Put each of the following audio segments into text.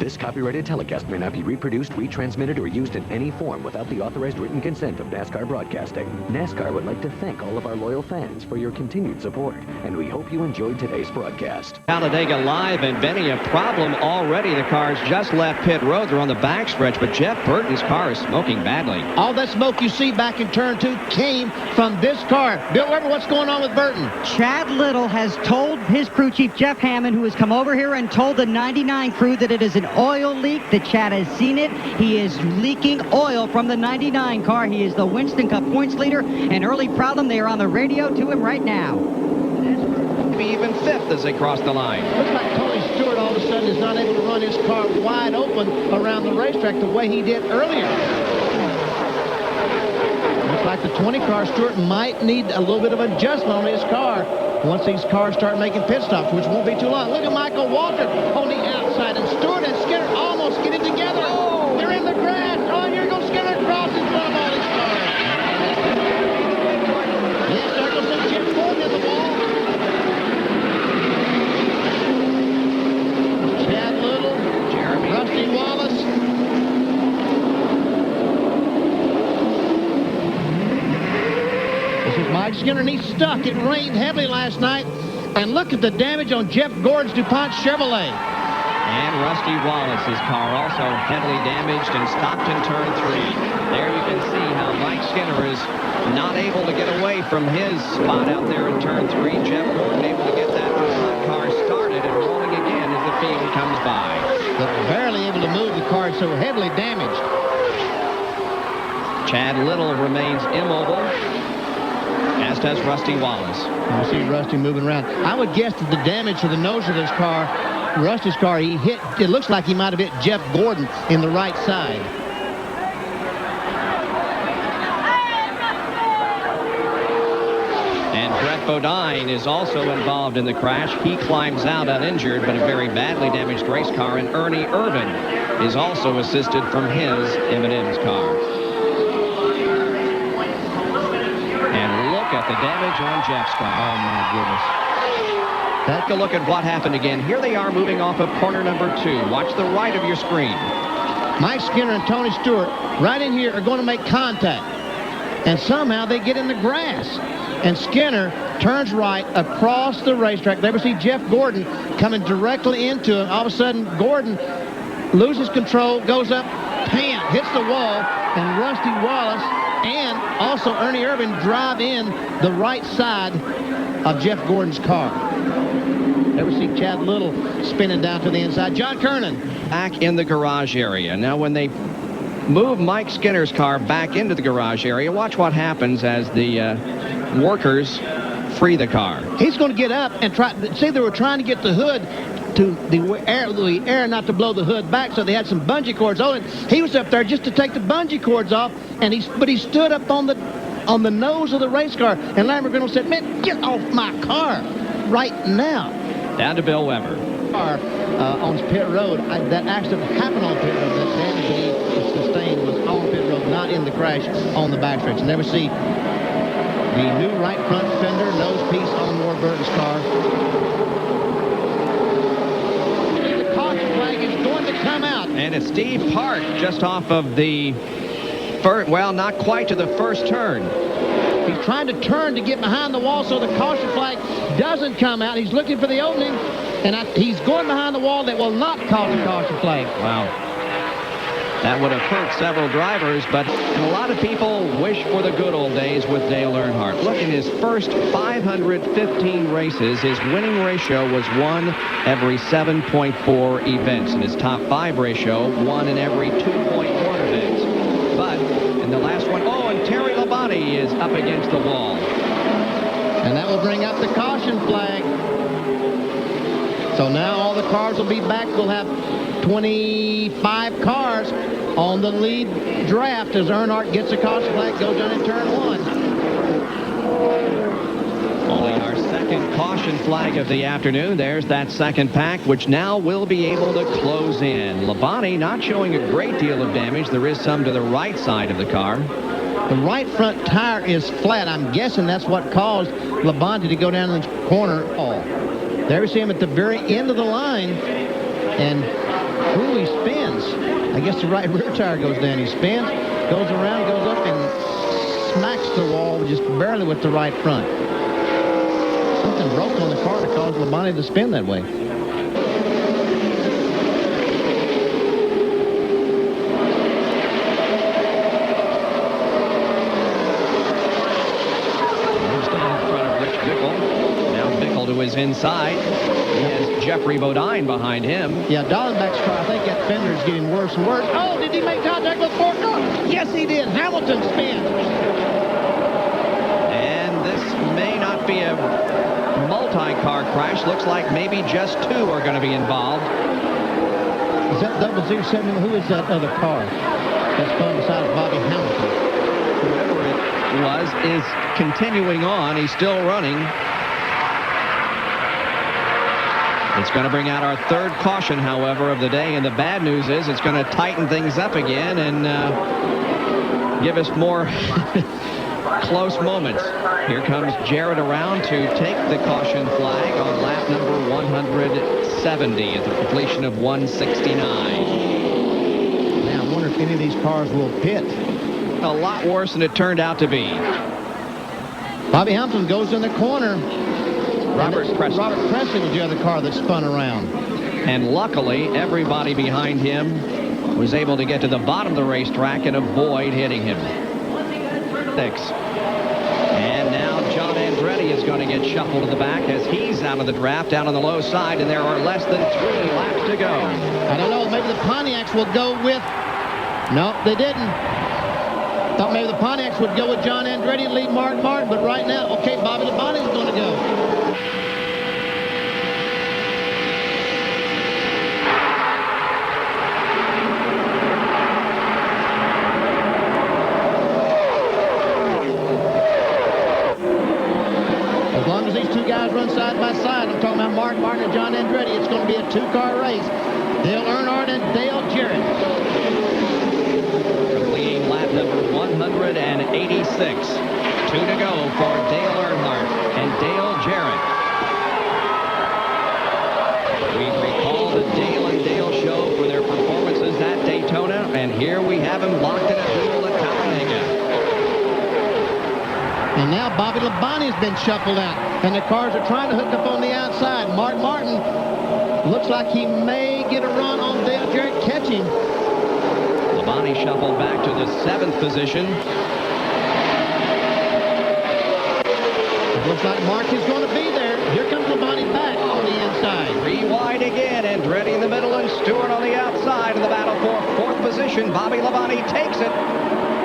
This copyrighted telecast may not be reproduced, retransmitted, or used in any form without the authorized written consent of NASCAR Broadcasting. NASCAR would like to thank all of our loyal fans for your continued support, and we hope you enjoyed today's broadcast. Talladega Live, and Benny, a problem already. The cars just left pit road. They're on the backstretch, but Jeff Burton's car is smoking badly. All that smoke you see back in turn 2 came from this car. Bill Weber, what's going on with Burton? Chad Little has told his crew chief, Jeff Hammond, who has come over here and told the 99 crew that it is an oil leak, that Chad has seen it. He is leaking oil from the 99 car. He is the Winston Cup points leader, and early problem. They are on the radio to him right now. Maybe even fifth as they cross the line. Looks like Tony Stewart all of a sudden is not able to run his car wide open around the racetrack the way he did earlier. Looks like the 20 car, Stewart might need a little bit of adjustment on his car once these cars start making pit stops, which won't be too long. Look at Michael Walter on the outside, and Stewart and Skinner almost get it together. Oh, they're in the grass. Oh, here goes Skinner across in front of all these cars. Yes, there goes some Jim Gordon in the wall. Chad Little, Jeremy, Rusty Wallace. This is Mike Skinner, and he's stuck. It rained heavily last night. And look at the damage on Jeff Gordon's DuPont Chevrolet. And Rusty Wallace's car also heavily damaged and stopped in turn 3. There you can see how Mike Skinner is not able to get away from his spot out there in turn 3. Jeff Gordon able to get that car started and rolling again as the field comes by. But barely able to move the car, so heavily damaged. Chad Little remains immobile, as does Rusty Wallace. You see Rusty moving around. I would guess that the damage to the nose of this car, Rusty's car, he hit, it looks like he might have hit Jeff Gordon in the right side. And Brett Bodine is also involved in the crash. He climbs out uninjured, but a very badly damaged race car. And Ernie Irvin is also assisted from his M&M's car. And look at the damage on Jeff's car. Oh, my goodness. Take a look at what happened again. Here they are moving off of corner number 2. Watch the right of your screen. Mike Skinner and Tony Stewart right in here are going to make contact. And somehow they get in the grass. And Skinner turns right across the racetrack. There we see Jeff Gordon coming directly into him. All of a sudden, Gordon loses control, goes up, pam, hits the wall, and Rusty Wallace and also Ernie Irvin drive in the right side of Jeff Gordon's car. There we see Chad Little spinning down to the inside. John Kernan. Back in the garage area. Now, when they move Mike Skinner's car back into the garage area, watch what happens as the workers free the car. He's going to get up and try. See, they were trying to get the hood to the air not to blow the hood back, so they had some bungee cords on it. He was up there just to take the bungee cords off, and he stood up on the nose of the race car, and Lambert Grinnell said, "Man, get off my car right now." Down to Bill Weber. Car on pit road. That accident happened on pit road. That damage he sustained was on pit road, not in the crash on the backstretch. Never see the new right front fender nose piece on Ward Burton's car. The caution flag is going to come out. And it's Steve Hart just off of the first, well, not quite to the first turn. He's trying to turn to get behind the wall so the caution flag doesn't come out. He's looking for the opening, and he's going behind the wall that will not cause a caution flag. Wow. That would have hurt several drivers, but a lot of people wish for the good old days with Dale Earnhardt. Look, in his first 515 races, his winning ratio was 1 every 7.4 events. In his top 5 ratio, 1 in every 2.1 events. But in the last one, and Terry Labonte is up against the wall. And that will bring up the caution flag. So now all the cars will be back. We'll have 25 cars on the lead draft as Earnhardt gets a caution flag, goes down in turn 1. Only our second caution flag of the afternoon. There's that second pack, which now will be able to close in. Labonte not showing a great deal of damage. There is some to the right side of the car. The right front tire is flat. I'm guessing that's what caused Labonte to go down in the corner. Oh, there we see him at the very end of the line. And Ooh, he spins. I guess the right rear tire goes down. He spins, goes around, goes up, and smacks the wall just barely with the right front. Something broke on the car to cause Labonte to spin that way. To his inside. He has Jeffrey Bodine behind him. Yeah, Dallenbach's car, I think that fender is getting worse and worse. Oh, did he make contact with four cars? Yes, he did. Hamilton spins. And this may not be a multi-car crash. Looks like maybe just two are going to be involved. Is that 007? Who is that other car that's spun beside Bobby Hamilton? Whoever it was is continuing on. He's still running. It's going to bring out our third caution, however, of the day. And the bad news is it's going to tighten things up again and give us more close moments. Here comes Jarrett around to take the caution flag on lap number 170 at the completion of 169. Now, I wonder if any of these cars will pit. A lot worse than it turned out to be. Bobby Hamilton goes in the corner. Robert Preston was the other car that spun around. And luckily, everybody behind him was able to get to the bottom of the racetrack and avoid hitting him. And now John Andretti is going to get shuffled to the back as he's out of the draft, down on the low side, and there are less than 3 laps to go. I don't know. Maybe the Pontiacs will go with... No, they didn't. Thought maybe the Pontiacs would go with John Andretti and lead Mark Martin, but right now, okay, Bobby Labonte is going to go. As long as these two guys run side by side, I'm talking about Mark Martin and John Andretti, it's going to be a two-car race. Dale Earnhardt and Dale Jarrett. Completing lap number 186. 2 to go for Dale Earnhardt and Dale Jarrett. We recall the Dale and Dale show for their performances at Daytona, and here we have him locked in a duel at Talladega. And now Bobby Labonte has been shuffled out, and the cars are trying to hook up on the outside. Mark Martin looks like he may get a run on Dale Jarrett catching. Labonte shuffled back to the 7th position. It looks like Mark is going to be there. Here comes Labonte back on the inside. 3 wide again, Andretti in the middle and Stewart on the outside in the battle for 4th position. Bobby Labonte takes it.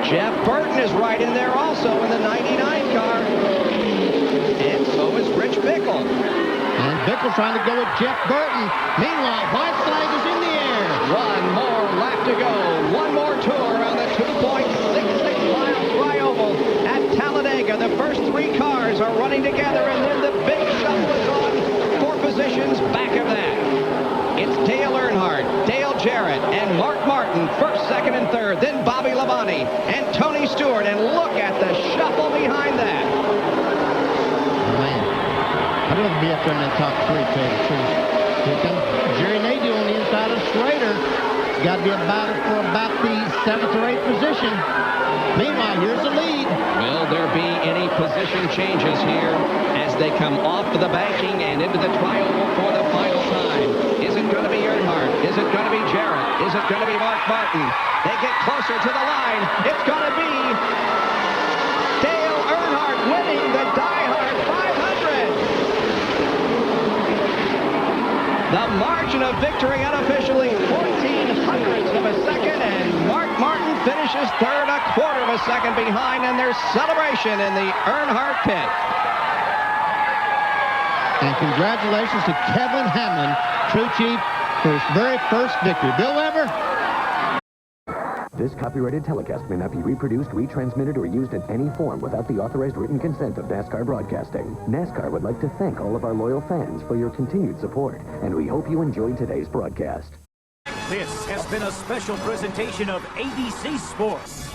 Jeff Burton is right in there also in the 99 car. And so is Rich Bickle. And Bickle trying to go with Jeff Burton. Meanwhile, white flag is in the air. 1 more lap to go. 1 more tour on the 2.66-mile tri-oval at Talladega. The first 3 cars are running together, and then the big shuffle is on 4 positions back of that. It's Dale Earnhardt, Dale Jarrett, and Mark Martin, 1st, 2nd, and 3rd. Then Bobby Labonte and Tony Stewart. And look at the shuffle behind that. Man, I'd rather be up there in that top 3, to tell you the truth. Here comes Jerry Nadeau on the inside of Schrader. Got to be about for about the 7th or 8th position. Meanwhile, here's the lead. Will there be any position changes here as they come off of the banking and into the tri-oval for the final time? Is it going to be Earnhardt? Is it going to be Jarrett? Is it going to be Mark Martin? They get closer to the line. It's going to be Dale Earnhardt winning the Diehard 500. The margin of victory unofficially 14/100ths of a second, and Mark Martin finishes 3rd, a quarter of a second behind, and there's celebration in the Earnhardt pit. And congratulations to Kevin Hamlin, crew chief, for his very first victory. Bill Weber. This copyrighted telecast may not be reproduced, retransmitted, or used in any form without the authorized written consent of NASCAR Broadcasting. NASCAR would like to thank all of our loyal fans for your continued support, and we hope you enjoyed today's broadcast. This has been a special presentation of ABC Sports.